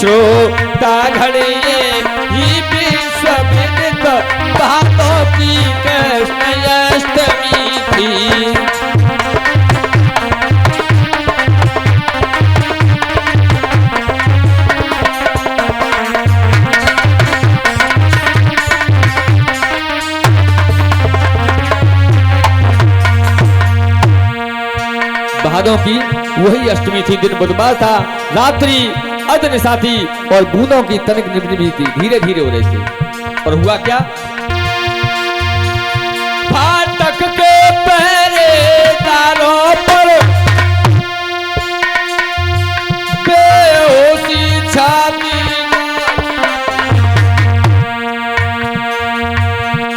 श्रोता घड़िए ही विश्व विदित बातों की कृष्ण अष्टमी थी। भादों की वही अष्टमी थी। दिन बुधवार था, रात्रि अर्धनिशा थी और बूंदों की तनिक निमनी थी, धीरे धीरे हो रही थी। और हुआ क्या? फाटक के पहरेदारों पर बेहोशी छाती,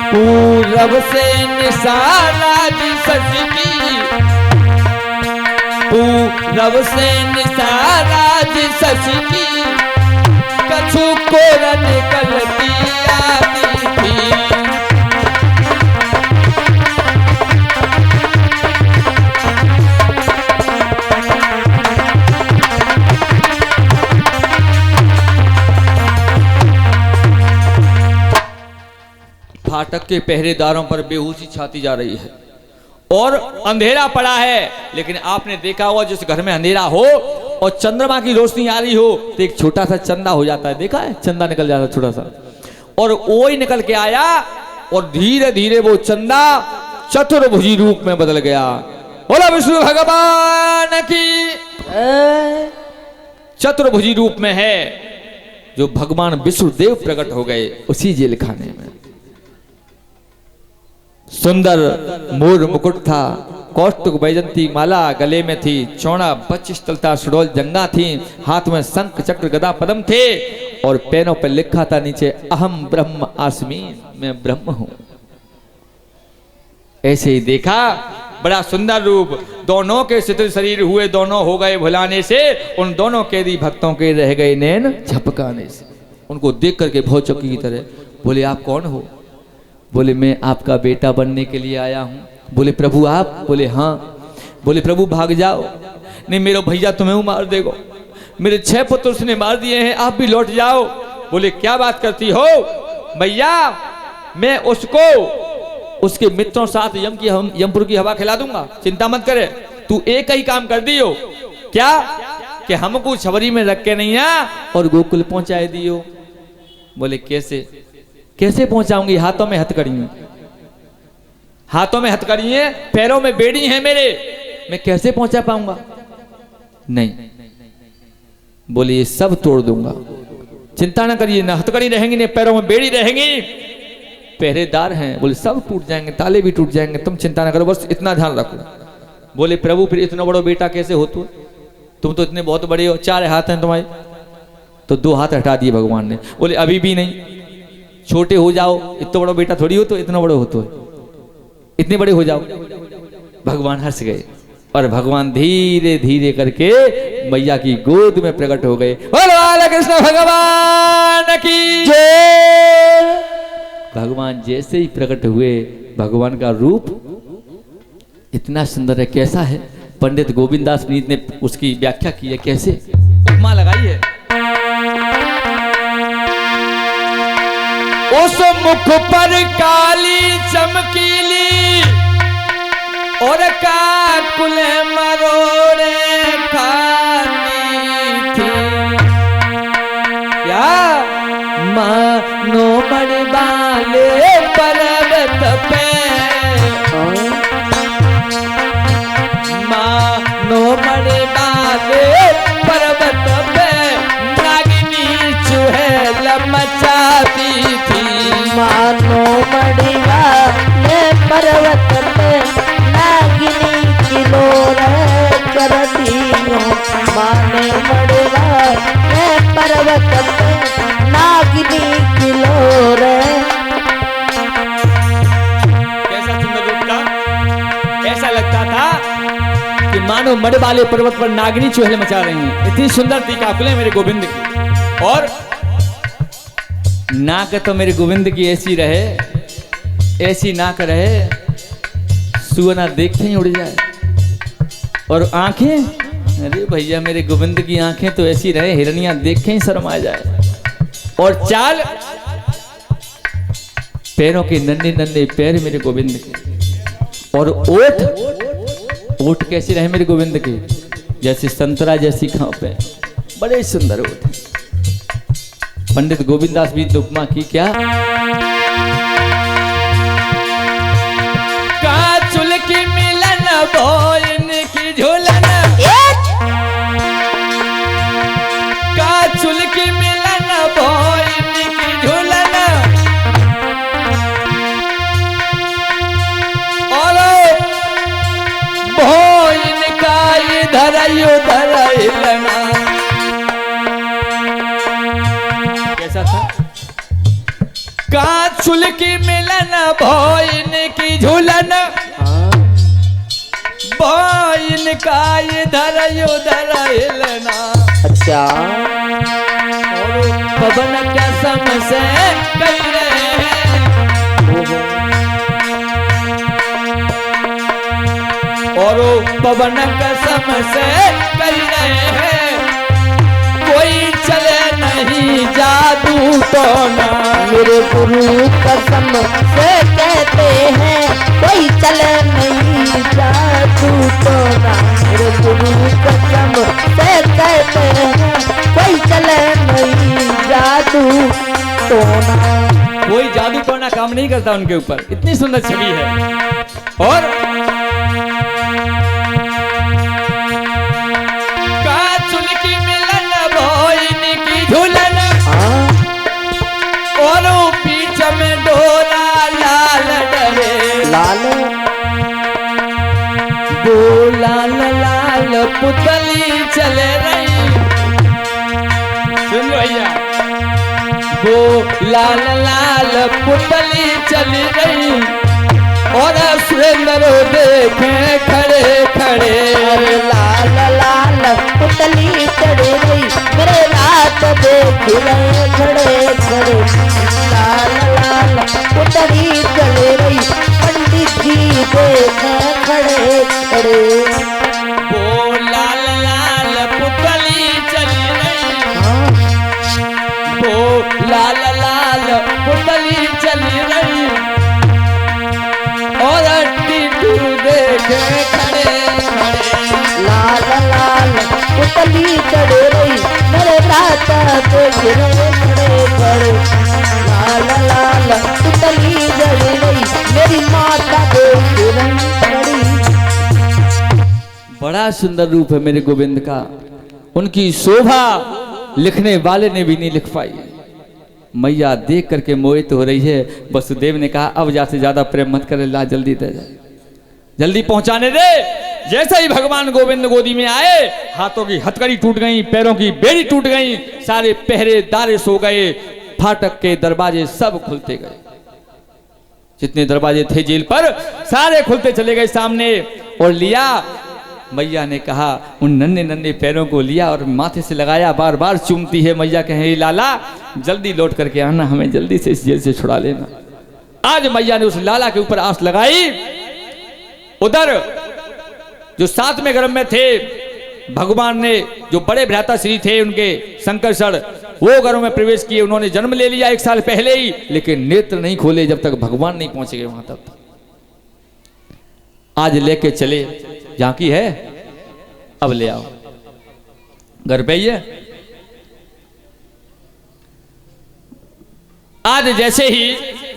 पूरब से निशाना सजगी, पूरब से निशाराज ससकी, कछु कोर निकलती आती थी। फाटक के पहरेदारों पर बेहोशी छाती जा रही है और अंधेरा पड़ा है। लेकिन आपने देखा होगा जिस घर में अंधेरा हो और चंद्रमा की रोशनी आ रही हो तो एक छोटा सा चंदा हो जाता है, देखा है? चंदा निकल जाता है छोटा सा, और वो ही निकल के आया और धीरे धीरे वो चंदा चतुर्भुजी रूप में बदल गया। बोला विष्णु भगवान की। चतुर्भुजी रूप में है जो भगवान विष्णुदेव प्रकट हो गए उसी जेल खाने में। सुंदर मोर मुकुट था, कौस्तुभ वैजंती माला गले में थी, चौड़ा बक्षस्थलता सुडोल जंगा थी, हाथ में शंख चक्र गदा पद्म थे और पैरों पर लिखा था नीचे अहम ब्रह्म अस्मि, मैं ब्रह्म हूं। ऐसे ही देखा, बड़ा सुंदर रूप, दोनों के शिथिल शरीर हुए, दोनों हो गए भुलाने से, उन दोनों कैदी भक्तों के रह गए नैन झपकाने से। उनको देख करके भौचक्की चौकी की तरह बोले, आप कौन हो? बोले, मैं आपका बेटा बनने के लिए आया हूं। बोले, प्रभु आप? बोले, हाँ। बोले, प्रभु भाग जाओ। नहीं, मेरा भैया तुम्हें मार देगा, मेरे 6 पुत्र उसने मार दिए हैं, आप भी लौट जाओ। बोले, क्या बात करती हो भैया, मैं उसको उसके मित्रों साथ यमपुर की हवा खिला दूंगा, चिंता मत करे। तू एक ही काम कर दियो, क्या? कि हमको छबरी में रख के नहीं आ और गोकुल पहुंचाए दियो। बोले, कैसे? कैसे पहुंचाऊंगी? हाथों में हथकड़ी है, हाथों में हथकड़ी है, पैरों में बेड़ी है मेरे, मैं कैसे पहुंचा पाऊंगा? नहीं। बोले, ये सब तोड़ दूंगा, चिंता ना करिए, ना हथकड़ी रहेंगी ना पैरों में बेड़ी रहेंगी, पहरेदार हैं। बोले, सब टूट जाएंगे, ताले भी टूट जाएंगे, तुम चिंता ना करो, बस इतना ध्यान रखो। बोले, प्रभु फिर इतना बड़ा बेटा कैसे हो? तुम तो इतने बहुत बड़े हो, 4 हाथ हैं तुम्हारे। तो 2 हाथ हटा दिए भगवान ने। बोले, अभी भी नहीं, छोटे हो जाओ, इतना बड़ा बेटा थोड़ी हो, तो इतना बड़े हो, तो इतने बड़े हो जाओ। भगवान हंस गए और भगवान धीरे धीरे करके मैया की गोद में प्रकट हो गए। बोलो कृष्ण भगवान की जय। भगवान जैसे ही प्रकट हुए, भगवान का रूप इतना सुंदर है। कैसा है? पंडित गोविंद दास नीत ने उसकी व्याख्या की है, कैसे उपमा लगाई है। उस मुख पर काली चमकीली और काकुल मरोड़े खाती थी, क्या मानो मणिबाले पर्वत पे, मानो मणिबाले पर्वत पे नागिनी चुहेल मचाती थी। मानो मणिबाले पर्वत पे नागिनी किलोर करती हूँ। मानो मणिबाले पर्वत पे नागिनी किलोर। कैसा सुंदर रूप था, ऐसा लगता था कि मानो मणिबाले पर्वत पर नागिनी चुहल मचा रही हैं। इतनी सुंदर थी काकुले मेरे गोविंद की। और नाक तो मेरे गोविंद की ऐसी रहे, ऐसी नाक रहे सुअना देखते ही उड़ जाए, और आंखें अरे भैया मेरे गोविंद की आंखें तो ऐसी रहे हिरनियां देखें ही शर्मा जाए। और चाल, पैरों के नन्हे नन्हे पैर मेरे गोविंद के। और ओठ, ओठ कैसे रहे मेरे गोविंद के, जैसे संतरा जैसी खां पे, बड़े सुंदर ओठ। पंडित गोविंदास भी उपमा की क्या, काचुल की मिलन भोइन की झूलन, काचुल की मिलन भोइन की झूलन, और भोइन का इधर उधर हिलना। कैसा था, काचुल की मिलन भोइन की झूलन, भोइन का इधर उधर हिलना। अच्छा, पवन कसम से कह रहे हैं, और पवन कसम से कह रहे हैं, कोई चले नहीं जादू टोना। मेरे गुरु कसम से कहते हैं, कोई चले नहीं जादू टोना। मेरे गुरु कसम से कहते हैं, कोई चले नहीं जादू टोना। कोई जादू टोना काम नहीं करता उनके ऊपर, इतनी सुंदर छवि है। और काचुल की मिलन भोइन की झूलन, और पीछ में डोरा लाल डरे, लाल वो लाल लाल पुतली चले रही। सुन भैया, वो लाल लाल पुतली चली रही, और सुरेंद्र देखे खड़े खड़े। लाल लाल पुतली चढ़े रही, मेरे रात देख रहे खड़े खड़े। लाल लाल पुतली चढ़े रही, पंडित जी देखे खड़े खड़े। वो लाल लाल पुतली चली रही, वो लाल लाल पुतली चली रही, और टीटू देखे खड़े खड़े। लाल लाल पुतली चढ़े रही, मेरे रात देख रहे खड़े खड़े। लाल लाल पुतली चढ़े रही, मेरी माता देख रही खड़ी। बड़ा सुंदर रूप है मेरे गोविंद का, उनकी शोभा लिखने वाले ने भी नहीं लिख पाई। मैया देख करके मोहित हो रही है। वसुदेव ने कहा अब ज्यादा से ज्यादा प्रेम मत कर, ला जल्दी दे जाए, जल्दी पहुंचाने दे। जैसे ही भगवान गोविंद गोदी में आए, हाथों की हथकड़ी टूट गई, पैरों की बेड़ी टूट गई, सारे पहरेदार सो गए, फाटक के दरवाजे सब खुलते गए, जितने दरवाजे थे जेल पर सारे खुलते चले गए सामने। और लिया, मैया ने कहा, उन नन्हे नन्हे पैरों को लिया और माथे से लगाया, बार बार चूमती है। मैया कहे लाला जल्दी लौट करके आना, हमें जल्दी से इस जेल से छुड़ा लेना। आज मैया ने उस लाला के ऊपर आस लगाई। उधर जो साथ में गर्भ में थे भगवान ने, जो बड़े भ्राता श्री थे उनके शंकरषण, वो घरों में प्रवेश किए। उन्होंने जन्म ले लिया 1 साल पहले ही, लेकिन नेत्र नहीं खोले जब तक भगवान नहीं पहुंच गए वहां तक। आज लेके चले, झांकी है अब ले आओ, घर पे ही है। आज जैसे ही